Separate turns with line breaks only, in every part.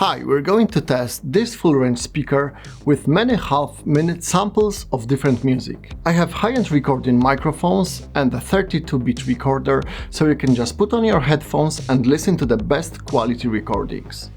Hi, we're going to test this full-range speaker with many half-minute samples of different music. I have high-end recording microphones and a 32-bit recorder, so you can just put on your headphones and listen to the best quality recordings.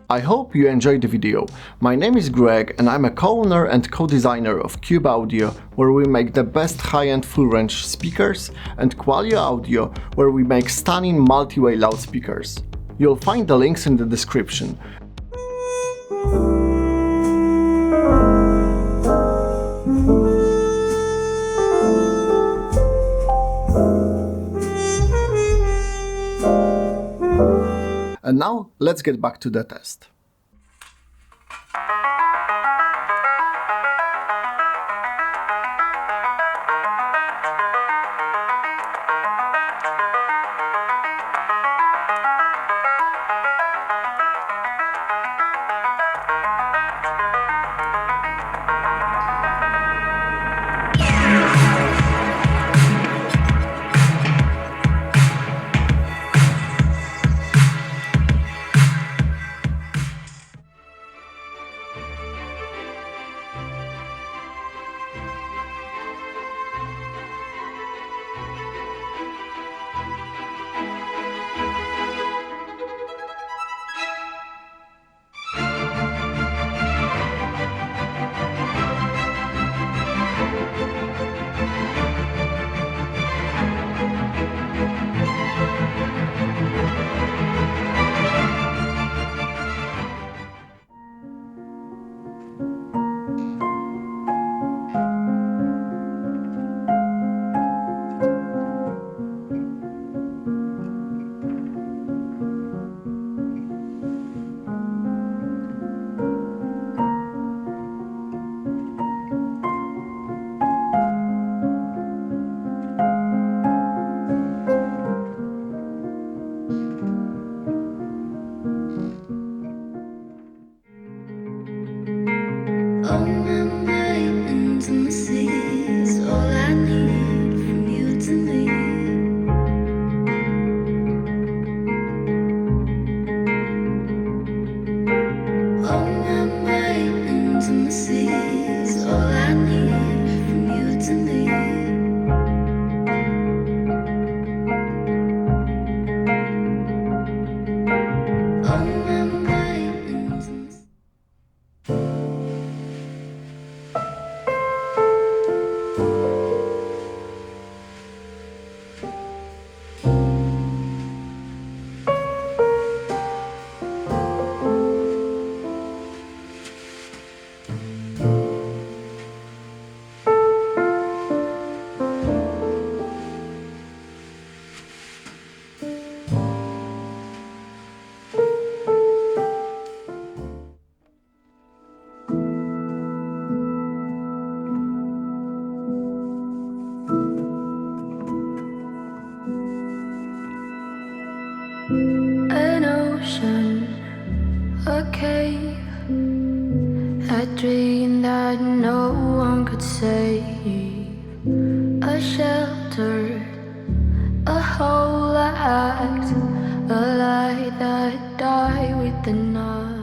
I hope you enjoyed the video. My name is Greg and I'm a co-owner and co-designer of Cube Audio, where we make the best high-end full-range speakers, and Qualio Audio, where we make stunning multi-way loudspeakers. You'll find the links in the description. And now, let's get back to the test.
cave, a dream that no one could save, a shelter, a whole act, a light that died with the night.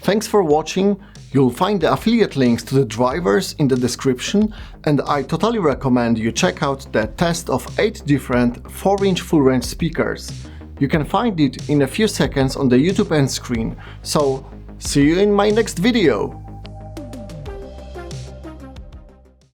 Thanks for watching. You'll find the affiliate links to the drivers in the description, and I totally recommend you check out the test of 8 different 4-inch full-range speakers. You can find it in a few seconds on the YouTube end screen, so see you in my next video!